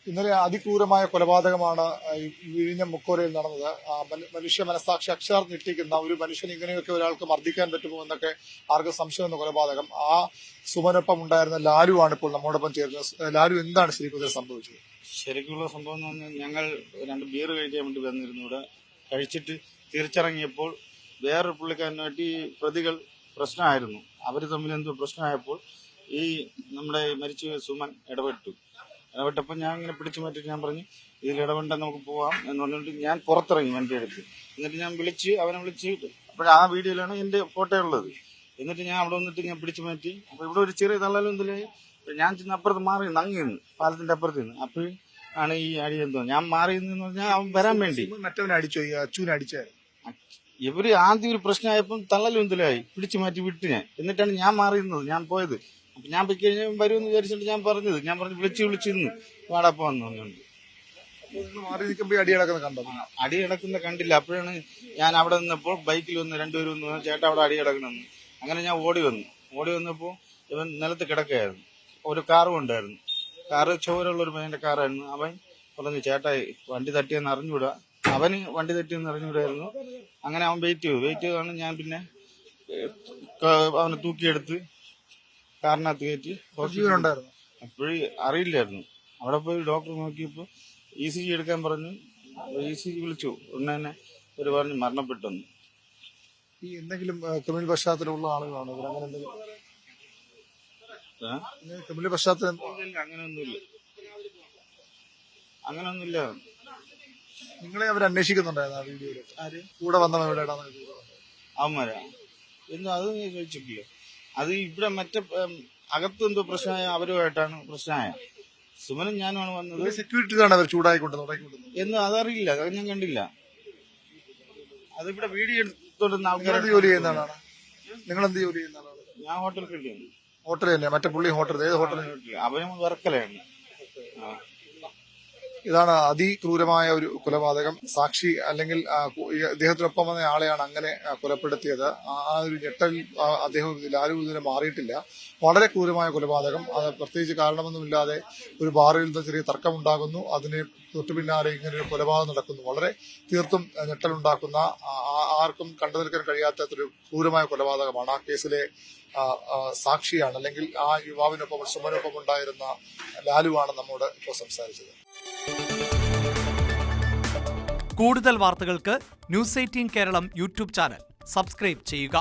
ഇന്നലെ അതിക്രൂരമായ കൊലപാതകമാണ് വിഴിഞ്ഞം മുക്കോരയിൽ നടന്നത്. മനുഷ്യ മനസാക്ഷി അക്ഷരാർത്ഥം ഞെട്ടിക്കുന്ന ഒരു മനുഷ്യൻ ഇങ്ങനെയൊക്കെ ഒരാൾക്ക് മർദ്ദിക്കാൻ പറ്റുമോ എന്നൊക്കെ ആർക്കും സംശയം എന്ന കൊലപാതകം. ആ സുമനൊപ്പം ഉണ്ടായിരുന്ന ലാലു ആണ് ഇപ്പോൾ നമ്മോടൊപ്പം ചേരുന്നത്. ലാലു, എന്താണ് ശരിക്കും സംഭവിച്ചത്? ശരിക്കുള്ള സംഭവം എന്ന് പറഞ്ഞാൽ ഞങ്ങൾ 2 ബിയർ കഴിക്കാൻ വേണ്ടി വന്നിരുന്നു. ഇവിടെ കഴിച്ചിട്ട് തിരിച്ചിറങ്ങിയപ്പോൾ വേറൊരു പുള്ളിക്കാരനായിട്ട് ഈ പ്രതികൾ പ്രശ്നമായിരുന്നു. അവർ തമ്മിൽ എന്തോ പ്രശ്നമായപ്പോൾ ഈ നമ്മുടെ മരിച്ച സുമൻ ഇടപെട്ടപ്പോൾ ഞാൻ ഇങ്ങനെ പിടിച്ചു മാറ്റിട്ട് ഞാൻ പറഞ്ഞു, ഇതിൽ ഇടപെട്ട നമുക്ക് പോവാം എന്ന് പറഞ്ഞിട്ട് ഞാൻ പുറത്തിറങ്ങി വണ്ടി എടുത്ത്. എന്നിട്ട് ഞാൻ അവനെ വിളിച്ച് അപ്പോൾ ആ വീഡിയോയിലാണ് എൻ്റെ ഫോട്ടോ ഉള്ളത്. എന്നിട്ട് ഞാൻ അവിടെ വന്നിട്ട് ഞാൻ പിടിച്ചു മാറ്റി. അപ്പോൾ ഇവിടെ ഒരു ചെറിയ തള്ളലും എന്തിലായി. ഞാൻ ചെന്ന് അപ്പുറത്ത് മാറി നങ്ങിന്ന് പാലത്തിന്റെ അപ്പുറത്ത് നിന്ന്. അപ്പോൾ ആണ് ഈ അടി എന്തോ ഞാൻ മാറിയെന്ന് പറഞ്ഞാൽ അവൻ വരാൻ വേണ്ടി മറ്റവനെ അടിച്ചോ? ഈ അച്ഛനെ അടിച്ചായിരുന്നു. ഇവര് ആദ്യം ഒരു പ്രശ്നമായപ്പം തള്ളലും എന്തിലായി പിടിച്ചു മാറ്റി വിട്ട് ഞാൻ. എന്നിട്ടാണ് ഞാൻ മാറിയുന്നത്, ഞാൻ പോയത്. അപ്പൊ ഞാൻ പോയി കഴിഞ്ഞാൽ വരുമെന്ന് വിചാരിച്ചിട്ട് ഞാൻ പറഞ്ഞു വിളിച്ചിരുന്നു വാടാപ്പോന്ന് പറഞ്ഞുകൊണ്ട്. അടി കിടക്കുന്ന കണ്ടില്ല. അപ്പോഴാണ് ഞാൻ അവിടെ നിന്നപ്പോൾ ബൈക്കിൽ വന്ന് 2 പേര് വന്ന് ചേട്ടാ അവിടെ അടി കിടക്കണമെന്ന്. അങ്ങനെ ഞാൻ ഓടി വന്നപ്പോൾ ഇവൻ നിലത്ത് കിടക്കുകയായിരുന്നു. ഒരു കാറും ഉണ്ടായിരുന്നു. കാറ് ചോരുള്ള ഒരു പയ്യന്റെ കാറായിരുന്നു. അവൻ പറഞ്ഞു ചേട്ടായി വണ്ടി തട്ടിയെന്ന് അറിഞ്ഞൂടാ. അവന് വണ്ടി തട്ടിയെന്ന് അറിഞ്ഞൂടായിരുന്നു. അങ്ങനെ അവൻ വെയിറ്റ് ചെയ്താണ്. ഞാൻ പിന്നെ അവനെ തൂക്കിയെടുത്ത് കാറിനകത്ത് കയറ്റി ഹോസ്പിറ്റലുണ്ടായിരുന്നു. അപ്പോഴേ അറിയില്ലായിരുന്നു. അവിടെ പോയി ഡോക്ടർ നോക്കിയപ്പോൾ ECG എടുക്കാൻ പറഞ്ഞു. ECG വിളിച്ചു. ഉടനെ തന്നെ ഒരു പറഞ്ഞു മരണപ്പെട്ടെന്ന്. ഈ എന്തെങ്കിലും ക്രിമിനൽ പശ്ചാത്തലമുള്ള ആളുകളാണ് ഇവർ? അങ്ങനെ എന്തെങ്കിലും ക്രിമിനൽ പശ്ചാത്തലം? അങ്ങനൊന്നുമില്ല. നിങ്ങളെ അവർ അന്വേഷിക്കുന്നുണ്ടായിരുന്നു ആ വീഡിയോയില്? ആര് കൂടെ വന്നവരുടെ അവന്മാരാ എന്തോ അത് ചോദിച്ചിട്ടില്ല. അത് ഇവിടെ മറ്റേ അകത്ത് എന്തോ പ്രശ്നമായ അവരുമായിട്ടാണ് പ്രശ്നമായ. സുമനും ഞാനുമാണ് വന്നത്. സെക്യൂരിറ്റിയാണ് അവർ ചൂടായിക്കൊണ്ടത് എന്ന് അതറിയില്ല, അത് ഞാൻ കണ്ടില്ല. അതിവിടെ വീഡിയോ എടുത്തോണ്ടുന്ന ആൾക്കാർ. ജോലി ചെയ്യുന്നതാണ് നിങ്ങൾ? എന്ത് ജോലി ചെയ്യുന്നതാണ്? ഞാൻ ഹോട്ടൽ ഫീൽഡിലാണ്. ഹോട്ടൽ തന്നെ? മറ്റേ പുള്ളി ഹോട്ടൽ ഏത് ഹോട്ടൽ? അവനും വർക്കലാണ്. ഇതാണ് അതിക്രൂരമായ ഒരു കൊലപാതകം. സാക്ഷി അല്ലെങ്കിൽ അദ്ദേഹത്തിനൊപ്പം വന്ന ആളെയാണ് അങ്ങനെ കൊലപ്പെടുത്തിയത്. ആ ഒരു ഞെട്ടൽ അദ്ദേഹം ലാലു ഇതിനെ മാറിയിട്ടില്ല. വളരെ ക്രൂരമായ കൊലപാതകം. അത് പ്രത്യേകിച്ച് കാരണമൊന്നുമില്ലാതെ ഒരു ബാറിൽ നിന്ന് ചെറിയ തർക്കമുണ്ടാകുന്നു. അതിന് തൊട്ടു പിന്നാലെ ഇങ്ങനെ ഒരു കൊലപാതകം നടക്കുന്നു. വളരെ തീർത്തും ഞെട്ടലുണ്ടാക്കുന്ന, ആർക്കും കണ്ടു നിൽക്കാൻ കഴിയാത്ത ഒരു ക്രൂരമായ കൊലപാതകമാണ്. ആ കേസിലെ സാക്ഷിയാണ് അല്ലെങ്കിൽ ആ യുവാവിനൊപ്പം സുമനൊപ്പം ഉണ്ടായിരുന്ന ലാലുവാണ് നമ്മോട് ഇപ്പോൾ സംസാരിച്ചത്. കൂടുതൽ വാർത്തകൾക്ക് News 18 Keralam YouTube channel subscribe ചെയ്യുക.